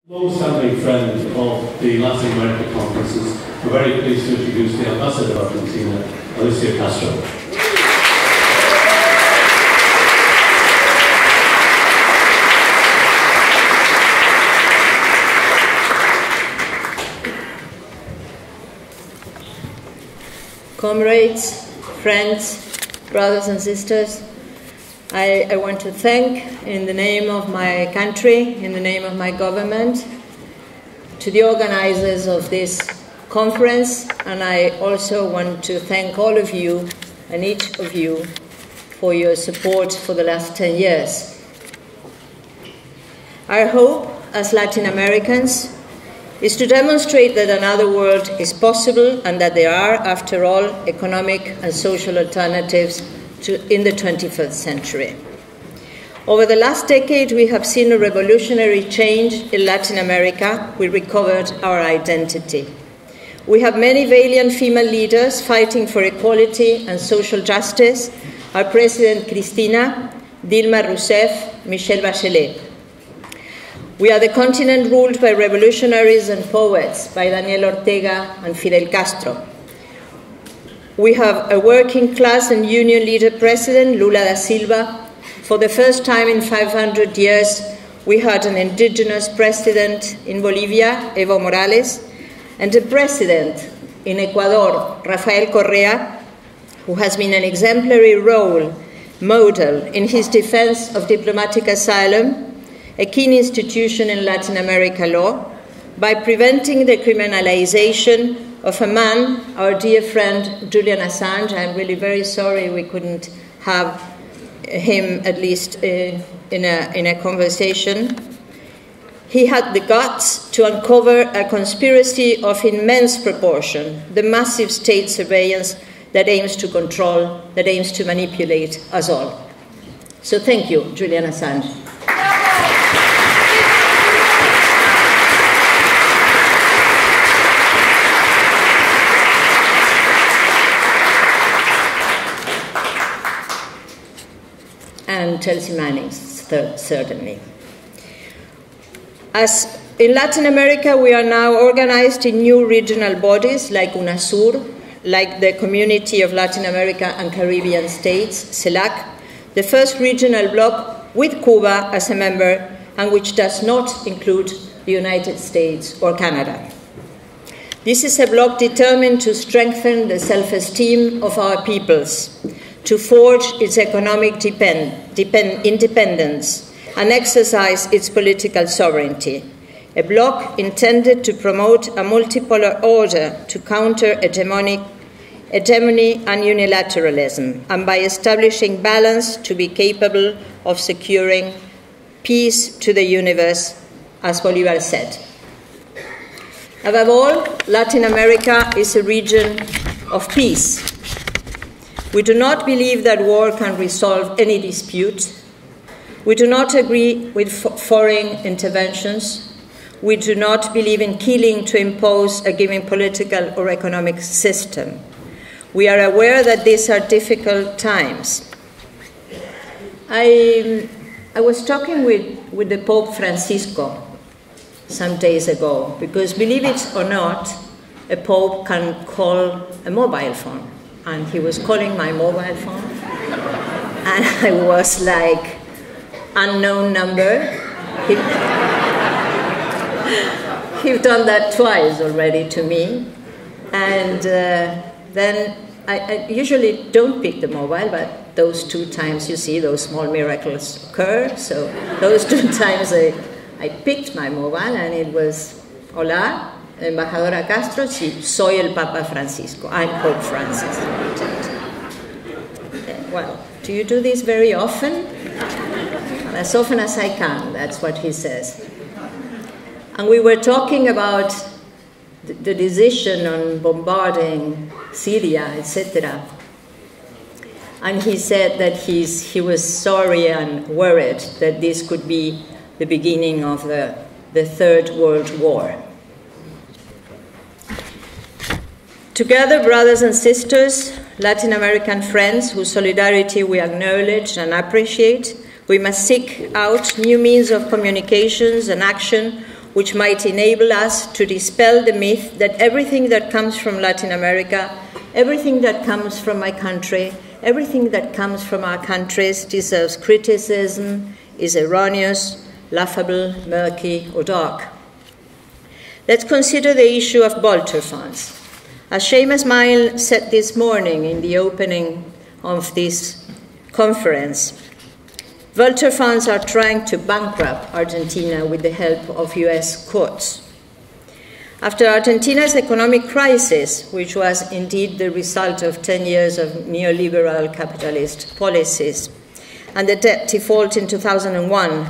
Long-standing friend of the Latin America conferences, we're very pleased to introduce the Ambassador of Argentina, Alicia Castro. Comrades, friends, brothers and sisters, I want to thank, in the name of my country, in the name of my government, to the organizers of this conference, and I also want to thank all of you and each of you for your support for the last 10 years. Our hope as Latin Americans is to demonstrate that another world is possible and that there are, after all, economic and social alternatives in the 21st century. Over the last decade, we have seen a revolutionary change in Latin America. We recovered our identity. We have many valiant female leaders fighting for equality and social justice. Our President Cristina, Dilma Rousseff, Michelle Bachelet. We are the continent ruled by revolutionaries and poets, by Daniel Ortega and Fidel Castro. We have a working class and union leader president, Lula da Silva. For the first time in 500 years, we had an indigenous president in Bolivia, Evo Morales, and a president in Ecuador, Rafael Correa, who has been an exemplary role model in his defense of diplomatic asylum, a key institution in Latin America law, by preventing the criminalization of a man, our dear friend Julian Assange. I'm really very sorry we couldn't have him at least in a conversation. He had the guts to uncover a conspiracy of immense proportion, the massive state surveillance that aims to control, that aims to manipulate us all. So thank you, Julian Assange. And Chelsea Manning, certainly. As in Latin America, we are now organized in new regional bodies like UNASUR, like the Community of Latin America and Caribbean States, CELAC, the first regional bloc with Cuba as a member, and which does not include the United States or Canada. This is a bloc determined to strengthen the self-esteem of our peoples, to forge its economic independence and exercise its political sovereignty, a bloc intended to promote a multipolar order to counter hegemony and unilateralism, and by establishing balance to be capable of securing peace to the universe, as Bolivar said. Above all, Latin America is a region of peace. We do not believe that war can resolve any dispute. We do not agree with foreign interventions. We do not believe in killing to impose a given political or economic system. We are aware that these are difficult times. I was talking with the Pope Francisco some days ago, because believe it or not, a Pope can call a mobile phone. And he was calling my mobile phone, and I was like, unknown number. He's done that twice already to me. And then I usually don't pick the mobile, but those 2 times, you see, those small miracles occur. So those 2 times I picked my mobile, and it was, hola, Embajadora Castro, sí, soy el Papa Francisco. I'm Pope Francis. Well, do you do this very often? Well, as often as I can, that's what he says. And we were talking about the decision on bombarding Syria, etc. And he said that he was sorry and worried that this could be the beginning of the Third World War. Together, brothers and sisters, Latin American friends whose solidarity we acknowledge and appreciate, we must seek out new means of communications and action which might enable us to dispel the myth that everything that comes from Latin America, everything that comes from my country, everything that comes from our countries deserves criticism, is erroneous, laughable, murky, or dark. Let's consider the issue of Volcker funds. As Seamus Mile said this morning in the opening of this conference, Volcker funds are trying to bankrupt Argentina with the help of US courts. After Argentina's economic crisis, which was indeed the result of 10 years of neoliberal capitalist policies, and the debt default in 2001,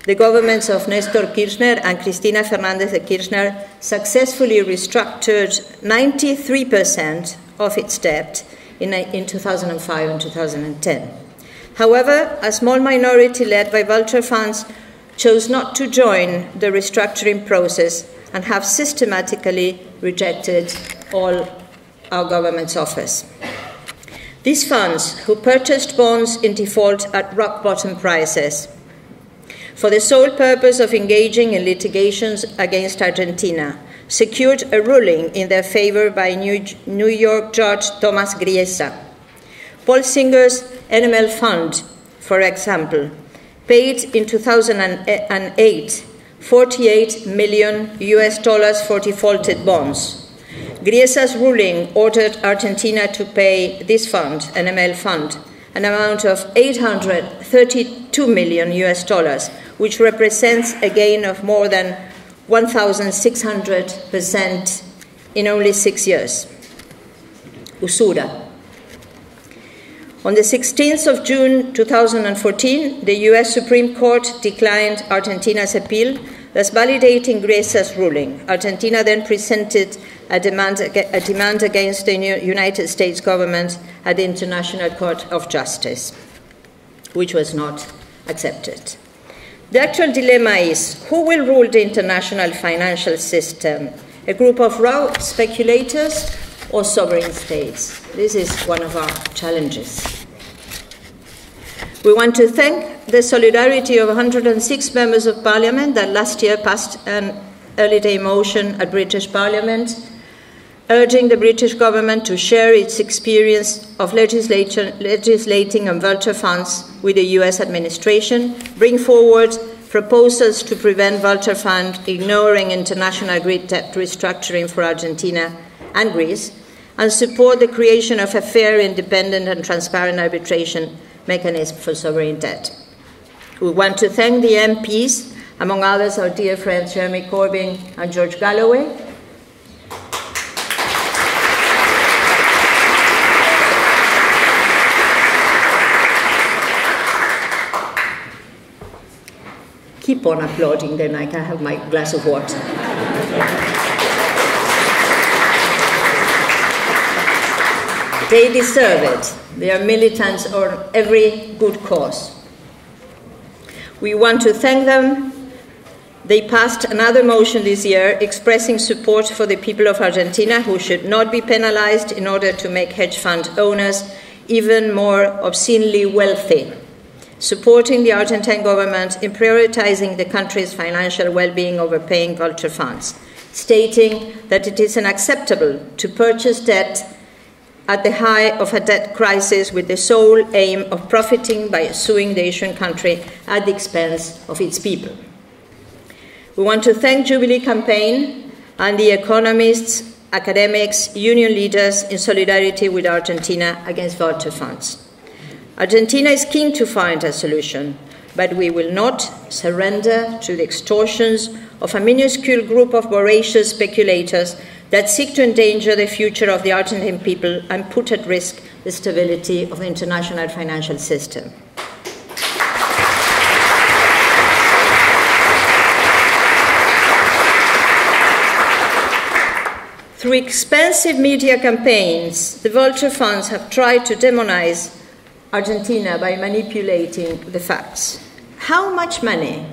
the governments of Néstor Kirchner and Cristina Fernández de Kirchner successfully restructured 93% of its debt in 2005 and 2010. However, a small minority led by Volcker funds chose not to join the restructuring process and have systematically rejected all our government's offers. These funds, who purchased bonds in default at rock-bottom prices for the sole purpose of engaging in litigations against Argentina, secured a ruling in their favor by New York Judge Thomas Griesa. Paul Singer's NML fund, for example, paid in 2008 $48 million for defaulted bonds. Griesa's ruling ordered Argentina to pay this fund, NML fund, an amount of $832 million, which represents a gain of more than 1,600% in only 6 years. Usura. On the 16th of June 2014, the US Supreme Court declined Argentina's appeal, thus validating Griesa's ruling. Argentina then presented a demand against the United States government at the International Court of Justice, which was not accepted. The actual dilemma is, who will rule the international financial system? A group of raw speculators or sovereign states? This is one of our challenges. We want to thank the solidarity of 106 members of Parliament that last year passed an early day motion at British Parliament urging the British government to share its experience of legislating on Volcker funds with the US administration, bring forward proposals to prevent Volcker fund ignoring international agreed debt restructuring for Argentina and Greece, and support the creation of a fair, independent and transparent arbitration mechanism for sovereign debt. We want to thank the MPs, among others our dear friends Jeremy Corbyn and George Galloway, keep on applauding, then I can have my glass of water. They deserve it. They are militants on every good cause. We want to thank them. They passed another motion this year expressing support for the people of Argentina, who should not be penalized in order to make hedge fund owners even more obscenely wealthy, supporting the Argentine government in prioritizing the country's financial well-being over paying Volcker funds, stating that it is unacceptable to purchase debt at the height of a debt crisis with the sole aim of profiting by suing the issuing country at the expense of its people. We want to thank Jubilee Campaign and the economists, academics, union leaders in solidarity with Argentina against Volcker funds. Argentina is keen to find a solution, but we will not surrender to the extortions of a minuscule group of voracious speculators that seek to endanger the future of the Argentine people and put at risk the stability of the international financial system. Through expensive media campaigns, the Volcker funds have tried to demonize Argentina by manipulating the facts. How much money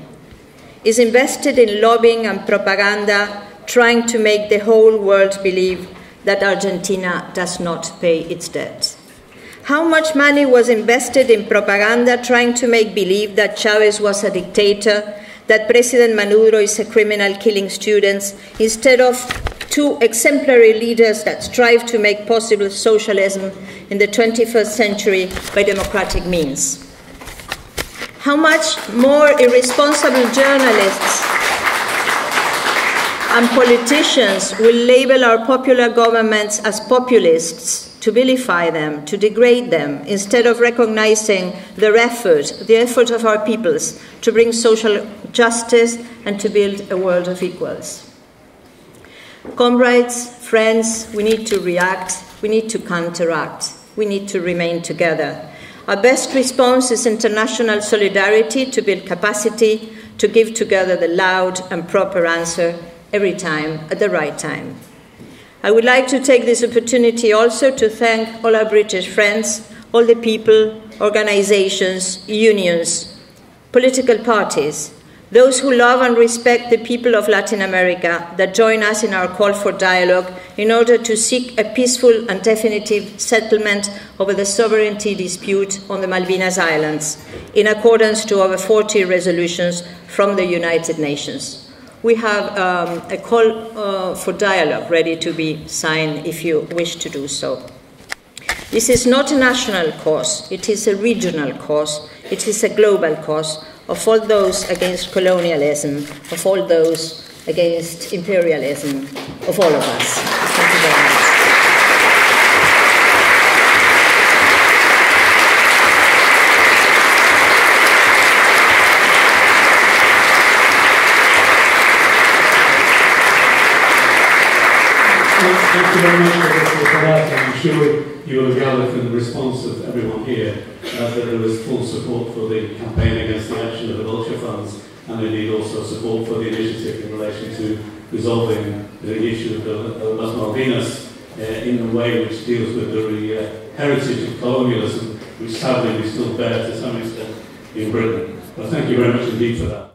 is invested in lobbying and propaganda trying to make the whole world believe that Argentina does not pay its debt? How much money was invested in propaganda trying to make believe that Chavez was a dictator, that President Maduro is a criminal killing students instead of two exemplary leaders that strive to make possible socialism in the 21st century by democratic means? How much more irresponsible journalists and politicians will label our popular governments as populists, to vilify them, to degrade them, instead of recognizing their effort, the effort of our peoples to bring social justice and to build a world of equals. Comrades, friends, we need to react, we need to counteract, we need to remain together. Our best response is international solidarity to build capacity, to give together the loud and proper answer every time at the right time. I would like to take this opportunity also to thank all our British friends, all the people, organizations, unions, political parties, those who love and respect the people of Latin America that join us in our call for dialogue in order to seek a peaceful and definitive settlement over the sovereignty dispute on the Malvinas Islands, in accordance to over 40 resolutions from the United Nations. We have a call for dialogue ready to be signed if you wish to do so. This is not a national cause, it is a regional cause, it is a global cause of all those against colonialism, of all those against imperialism, of all of us. Thank you very much. Thank you very much for that. I'm sure you will gather from the response of everyone here that there is full support for the campaign against the action of the vulture funds, and indeed also support for the initiative in relation to resolving the issue of the Las Malvinas in a way which deals with the heritage of colonialism, which sadly we still bear to some extent in Britain. But thank you very much indeed for that.